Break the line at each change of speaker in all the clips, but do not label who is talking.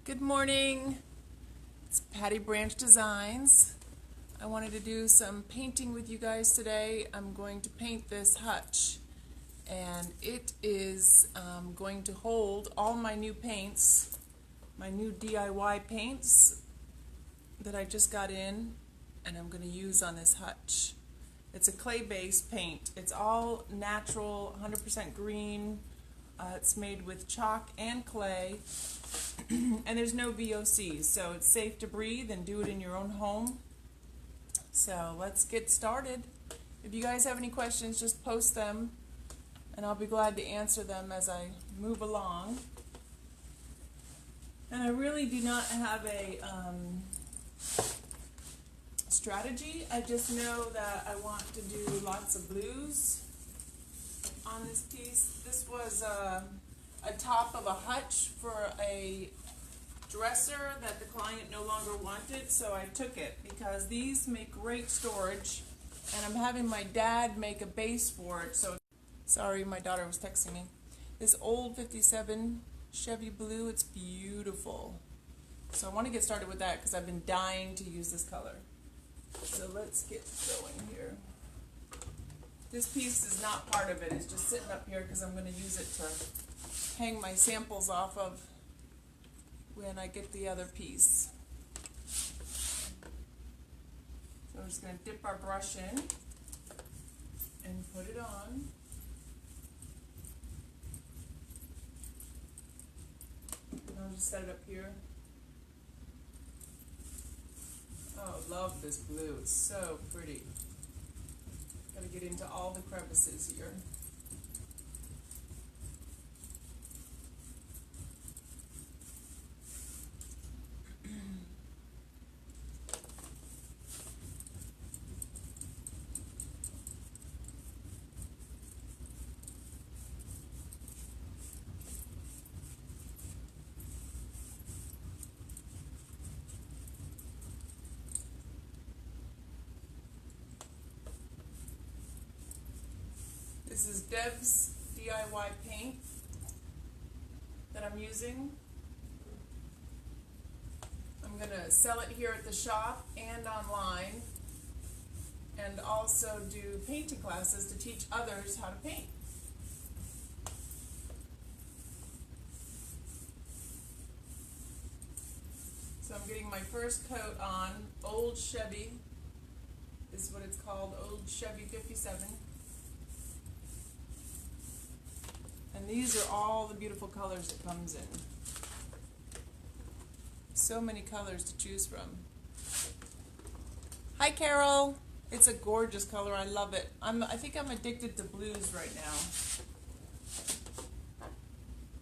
Good morning. It's Patty Branch Designs. I wanted to do some painting with you guys today. I'm going to paint this hutch, and it is going to hold all my new paints, my new DIY paints that I just got in, and I'm going to use on this hutch. It's a clay-based paint. It's all natural, 100% green. It's made with chalk and clay. And there's no VOCs, so it's safe to breathe and do it in your own home. So let's get started. If you guys have any questions, just post them, and I'll be glad to answer them as I move along. And I really do not have a strategy. I just know that I want to do lots of blues on this piece. This was a top of a hutch for a dresser that the client no longer wanted, so I took it because these make great storage, and I'm having my dad make a base for it. So sorry, my daughter was texting me. This old 57 Chevy blue, it's beautiful. So I want to get started with that because I've been dying to use this color. So let's get going here. This piece is not part of it, it's just sitting up here because I'm going to use it to hang my samples off of when I get the other piece. So we're just going to dip our brush in and put it on. And I'll just set it up here. Oh, love this blue, it's so pretty. Gotta get into all the crevices here. This is Deb's DIY paint that I'm using. I'm going to sell it here at the shop and online, and also do painting classes to teach others how to paint. So I'm getting my first coat on Old Chevy. This is what it's called, Old Chevy 57. And these are all the beautiful colors it comes in. So many colors to choose from. Hi, Carol. It's a gorgeous color. I love it. I think I'm addicted to blues right now.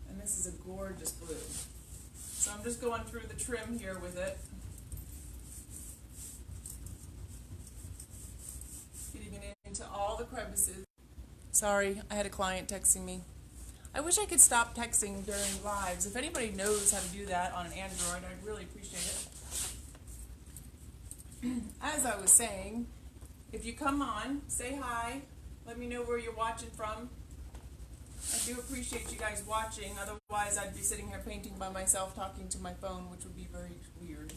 And this is a gorgeous blue. So I'm just going through the trim here with it. Getting it into all the crevices. Sorry, I had a client texting me. I wish I could stop texting during lives. If anybody knows how to do that on an Android, I'd really appreciate it. As I was saying, if you come on, say hi. Let me know where you're watching from. I do appreciate you guys watching. Otherwise, I'd be sitting here painting by myself, talking to my phone, which would be very weird.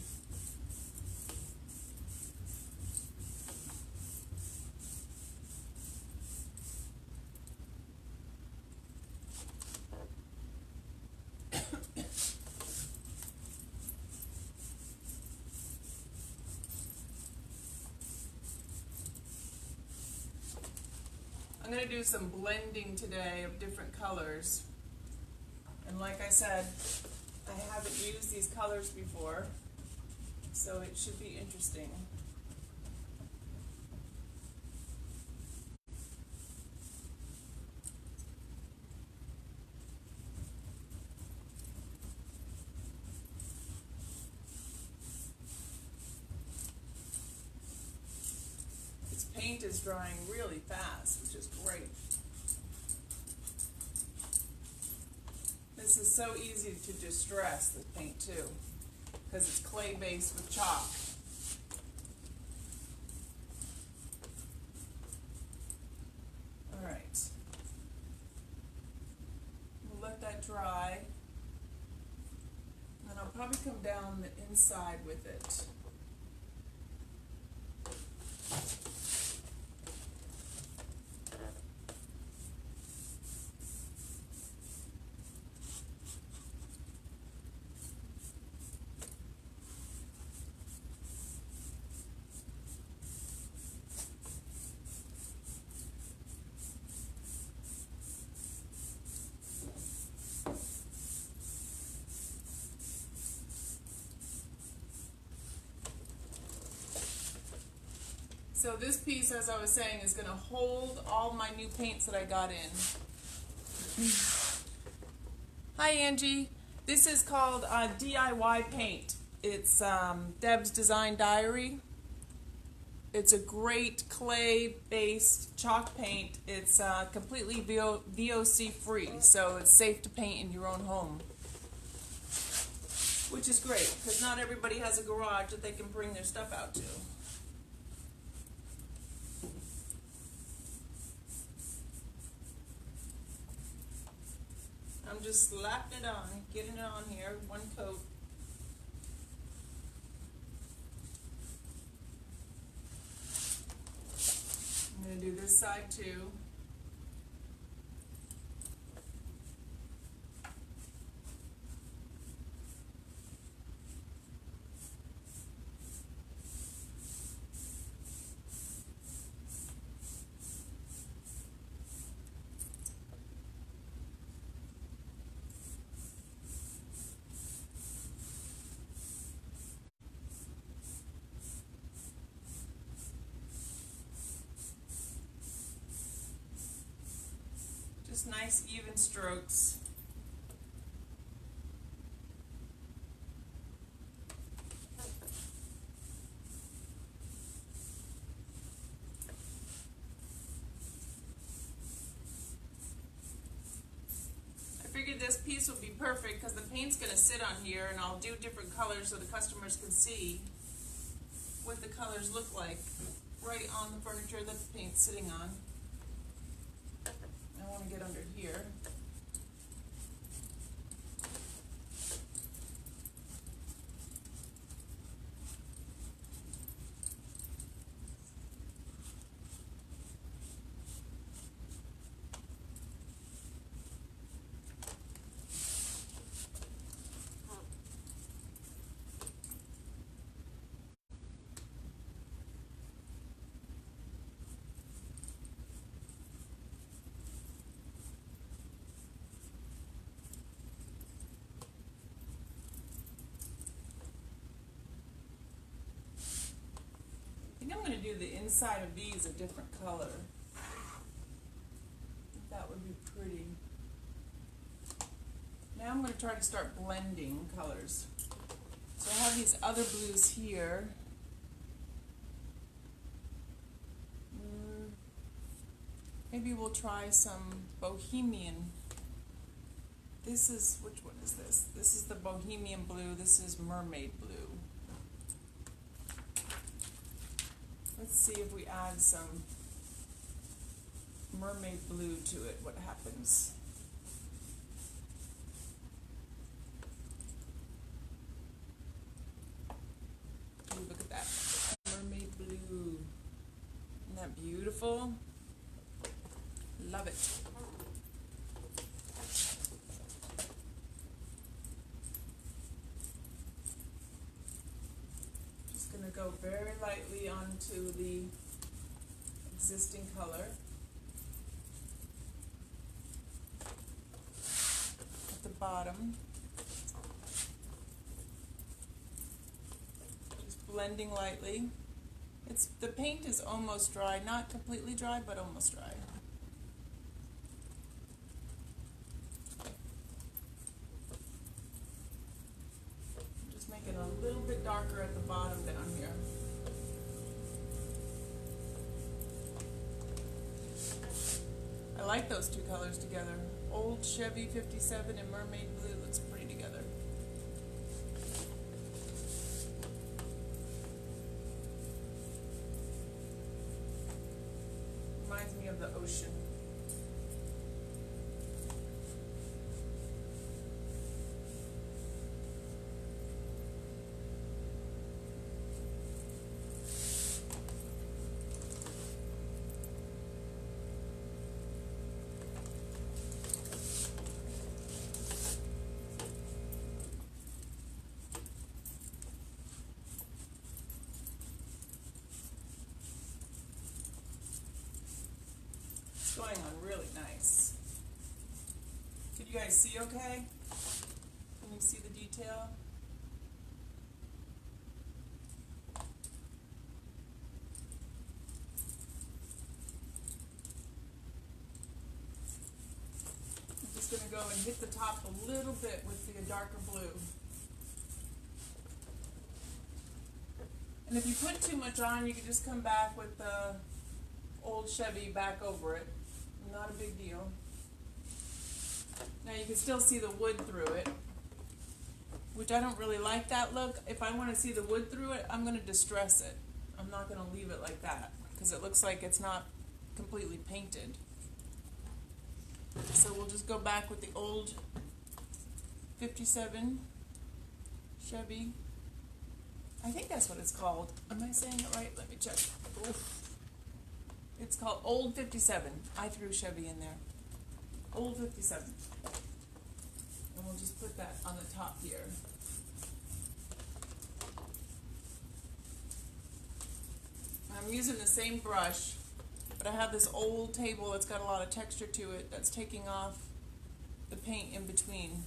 I'm going to do some blending today of different colors. And like I said, I haven't used these colors before, so it should be interesting. Paint is drying really fast, which is great. This is so easy to distress, this paint too, because it's clay based with chalk. Alright. We'll let that dry. Then I'll probably come down the inside with it. So this piece, as I was saying, is gonna hold all my new paints that I got in. Hi Angie, this is called DIY paint. It's Deb's Design Diary. It's a great clay-based chalk paint. It's completely VOC free, so it's safe to paint in your own home. Which is great, because not everybody has a garage that they can bring their stuff out to. I'm just slapping it on, getting it on here, one coat. I'm going to do this side too. Just nice even strokes. I figured this piece would be perfect because the paint's going to sit on here, and I'll do different colors so the customers can see what the colors look like right on the furniture that the paint's sitting on. I want to get under here. I think I'm going to do the inside of these a different color. I think that would be pretty. Now I'm going to try to start blending colors. So I have these other blues here. Maybe we'll try some Bohemian. This is, which one is this? This is the Bohemian blue. This is Mermaid blue. Let's see if we add some mermaid blue to it, what happens. Ooh, look at that. Mermaid blue. Isn't that beautiful? Love it. Go very lightly onto the existing color. At the bottom. Just blending lightly. The paint is almost dry, not completely dry, but almost dry. Make it a little bit darker at the bottom down here. I like those two colors together. Old Chevy 57 and Mermaid blue looks pretty together. Reminds me of the ocean. going on really nice. Can you guys see okay? Can you see the detail? I'm just going to go and hit the top a little bit with the darker blue. And if you put too much on, you can just come back with the old Chevy back over it. Not a big deal. Now you can still see the wood through it, which I don't really like that look. If I want to see the wood through it, I'm going to distress it. I'm not going to leave it like that because it looks like it's not completely painted. So we'll just go back with the old 57 Chevy. I think that's what it's called. Am I saying it right? Let me check. Oof. It's called Old 57. I threw Chevy in there. Old 57. And we'll just put that on the top here. I'm using the same brush, but I have this old table that's got a lot of texture to it that's taking off the paint in between.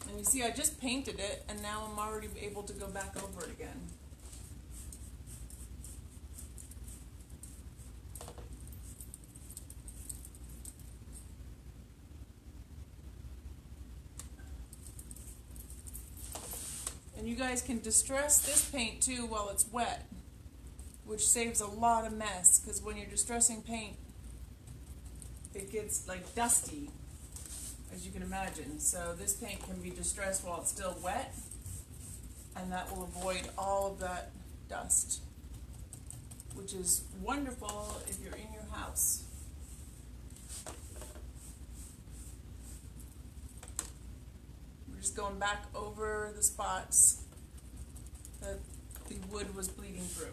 And you see, I just painted it, and now I'm already able to go back over it again. And you guys can distress this paint too while it's wet, which saves a lot of mess, because when you're distressing paint, it gets like dusty, as you can imagine. So this paint can be distressed while it's still wet, and that will avoid all of that dust, which is wonderful if you're in your house. We're just going back over the spots that the wood was bleeding through.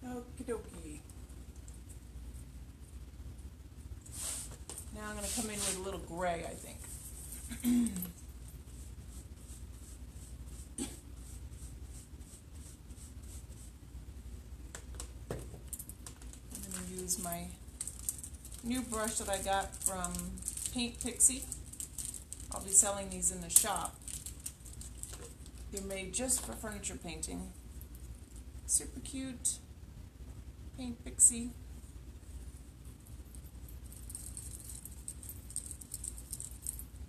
Okie dokie. Now I'm going to come in with a little gray, I think. I'm going to use my new brush that I got from Paint Pixie. I'll be selling these in the shop. They're made just for furniture painting. Super cute. Paint Pixie.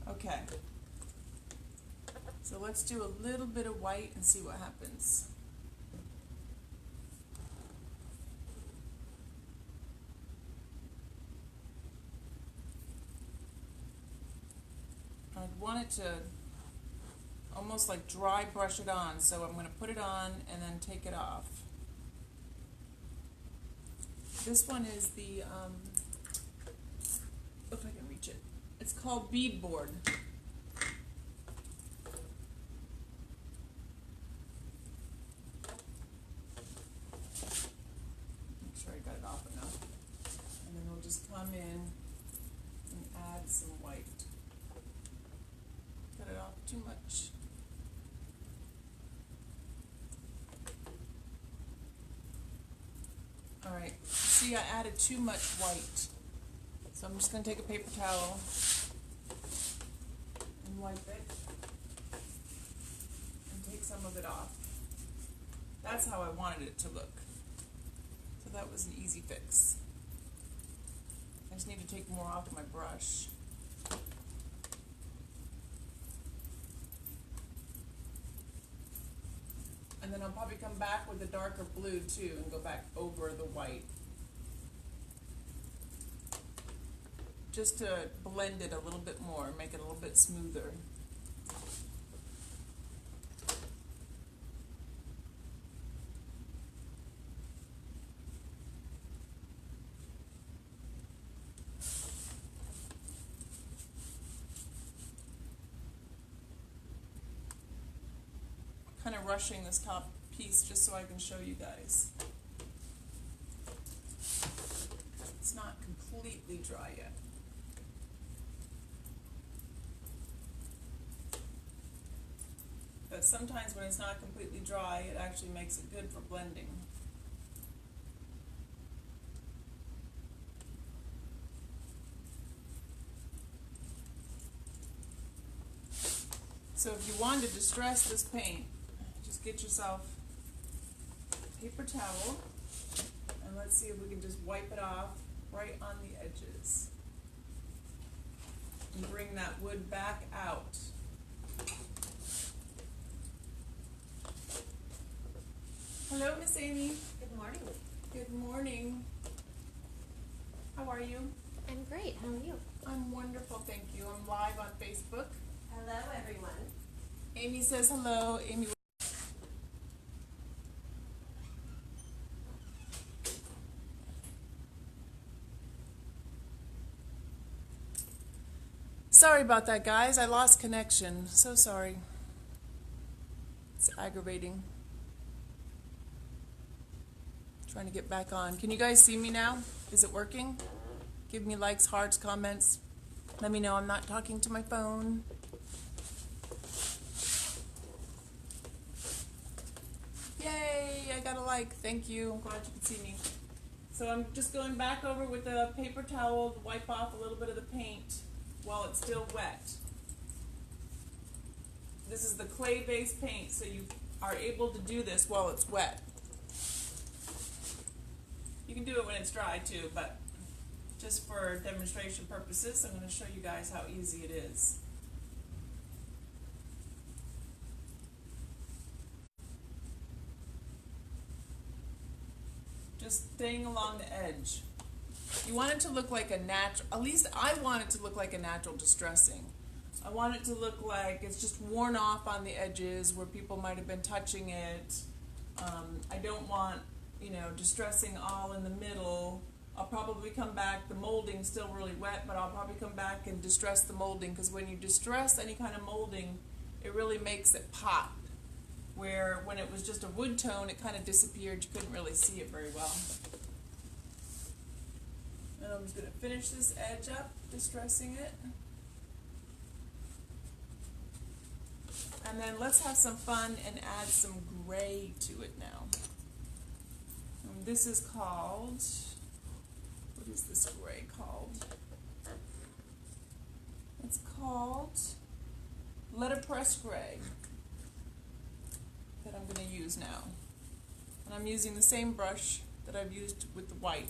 Okay. So let's do a little bit of white and see what happens. I want it to almost like dry brush it on, so I'm going to put it on and then take it off. This one is the, if I can reach it, it's called Bead Board. Make sure I got it off enough. And then we'll just come in and add some white. Got it off too much. Alright, see, I added too much white. So I'm just going to take a paper towel and wipe it and take some of it off. That's how I wanted it to look. So that was an easy fix. I just need to take more off my brush. And then I'll probably come back with a darker blue too and go back over the white. Just to blend it a little bit more, make it a little bit smoother. kind of rushing this top piece just so I can show you guys. It's not completely dry yet. But sometimes when it's not completely dry, it actually makes it good for blending. So if you want to distress this paint, just get yourself a paper towel, and let's see if we can just wipe it off right on the edges. And bring that wood back out. Hello, Miss Amy.
Good morning.
Good morning. How are you?
I'm great. How are you?
I'm wonderful, thank you. I'm live on Facebook.
Hello, everyone.
Amy says hello. Amy. Sorry about that, guys. I lost connection. So sorry. It's aggravating. Trying to get back on. Can you guys see me now? Is it working? Give me likes, hearts, comments. Let me know I'm not talking to my phone. Yay, I got a like. Thank you. I'm glad you can see me. So I'm just going back over with a paper towel to wipe off a little bit of the paint while it's still wet. This is the clay-based paint, so you are able to do this while it's wet. You can do it when it's dry too, but just for demonstration purposes, I'm going to show you guys how easy it is. Just staying along the edge. You want it to look like a natural, at least I want it to look like a natural distressing. I want it to look like it's just worn off on the edges where people might have been touching it. I don't want, distressing all in the middle. I'll probably come back, the molding's still really wet, but I'll probably come back and distress the molding, because when you distress any kind of molding, it really makes it pop. Where when it was just a wood tone, it kind of disappeared, you couldn't really see it very well. And I'm just going to finish this edge up, distressing it. And then let's have some fun and add some gray to it now. And this is called, what is this gray called? It's called letterpress gray that I'm going to use now. And I'm using the same brush that I've used with the white.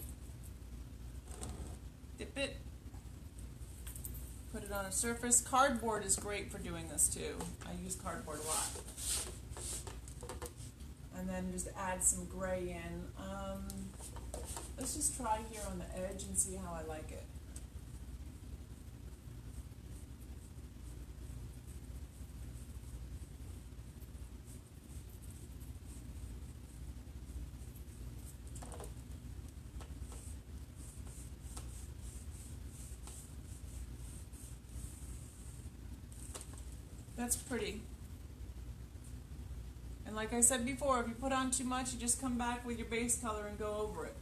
Dip it. Put it on a surface. Cardboard is great for doing this too. I use cardboard a lot. And then just add some gray in. Let's just try here on the edge and see how I like it. That's pretty. And like I said before, if you put on too much, you just come back with your base color and go over it.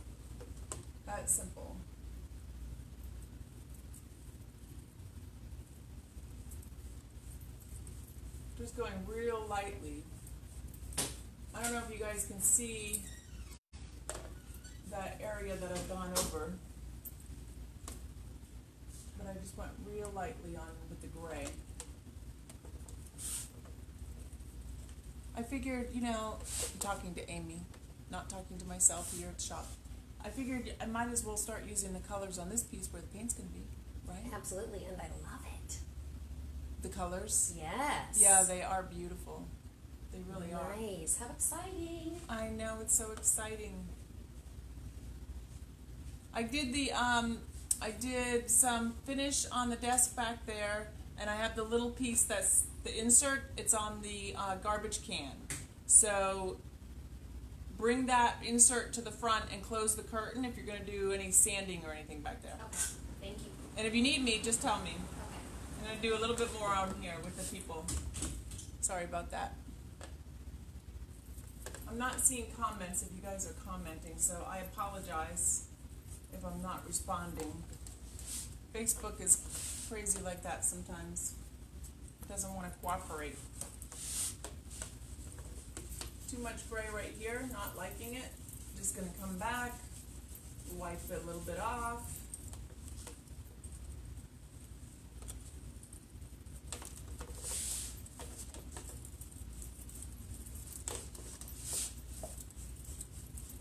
That's simple. Just going real lightly. I don't know if you guys can see that area that I've gone over, but I just went real lightly on with the gray. I figured, I'm talking to Amy, not talking to myself here at the shop. I figured I might as well start using the colors on this piece where the paint's going to be, right?
Absolutely, and I love it.
The colors?
Yes.
Yeah, they are beautiful. They really are.
Nice. How exciting.
I know, it's so exciting. I did some finish on the desk back there, and I have the little piece that's the insert. It's on the garbage can. So bring that insert to the front and close the curtain if you're going to do any sanding or anything back there.
Okay. Thank you.
And if you need me, just tell me.
Okay.
I'm going to do a little bit more on here with the people. Sorry about that. I'm not seeing comments if you guys are commenting, so I apologize if I'm not responding. Facebook is crazy like that sometimes. It doesn't want to cooperate. Too much gray right here, not liking it. Just gonna come back, wipe it a little bit off.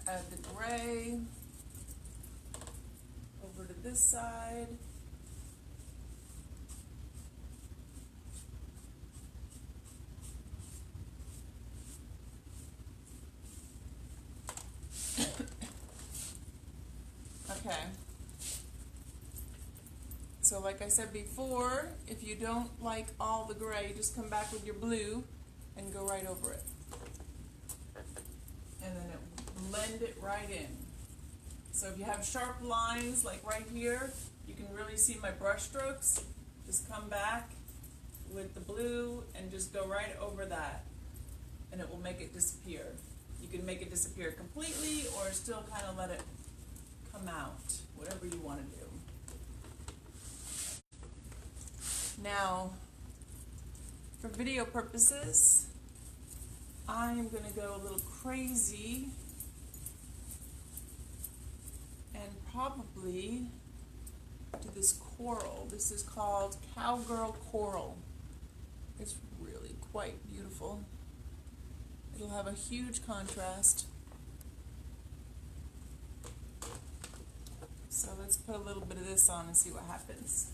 Add the gray over to this side. Okay. So like I said before, if you don't like all the gray, just come back with your blue and go right over it. And then it blend it right in. So if you have sharp lines like right here, you can really see my brush strokes. Just come back with the blue and just go right over that, and it will make it disappear. You can make it disappear completely or still kind of let it come out, whatever you want to do. Now, for video purposes, I am going to go a little crazy and probably do this coral. This is called Cowgirl Coral. It's really quite beautiful. It'll have a huge contrast. So let's put a little bit of this on and see what happens.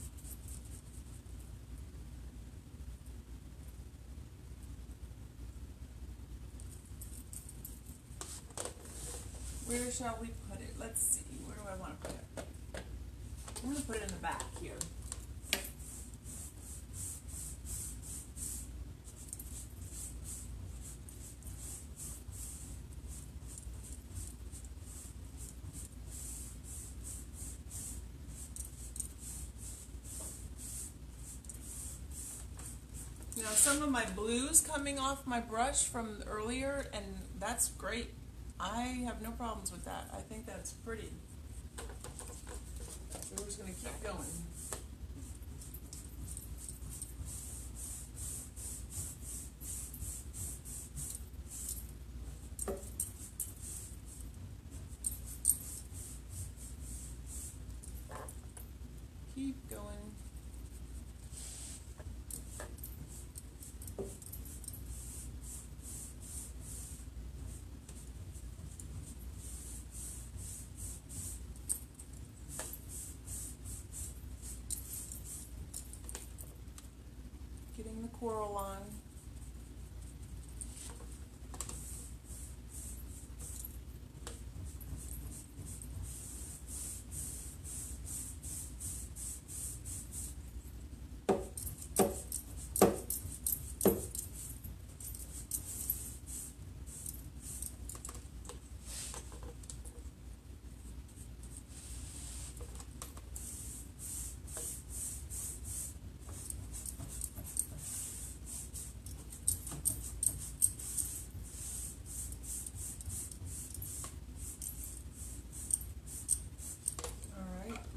Where shall we put it? Let's see. Where do I want to put it? I'm going to put it in the back here. You know, some of my blues coming off my brush from earlier, and that's great. I have no problems with that. I think that's pretty. So we're just going to keep going. Keep going. Getting the coral on.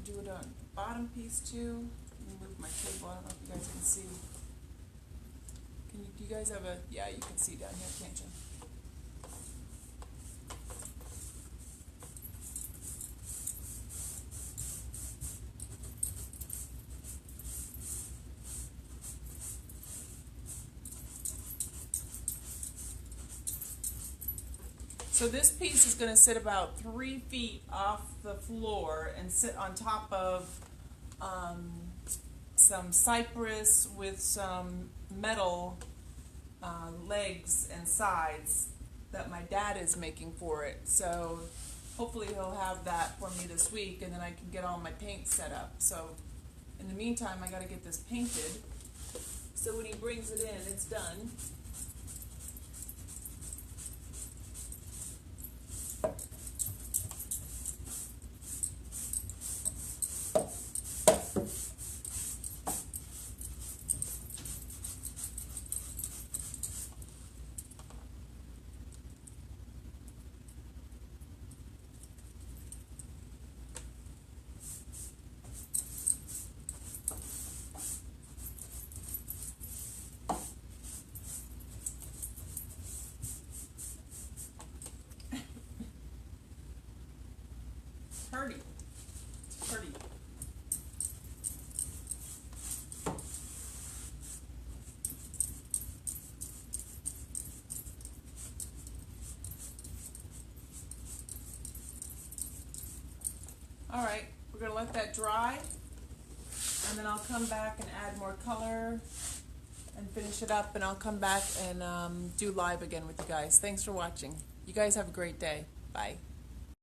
Do it on the bottom piece too. Let me move my table. I don't know if you guys can see. Do you guys have a, yeah, you can see down here, can't you? So this piece is going to sit about 3 feet off the floor and sit on top of some cypress with some metal legs and sides that my dad is making for it. So hopefully he'll have that for me this week, and then I can get all my paint set up. So in the meantime, I got to get this painted. So when he brings it in, it's done. All right, we're gonna let that dry, and then I'll come back and add more color and finish it up, and I'll come back and do live again with you guys. Thanks for watching. You guys have a great day. Bye.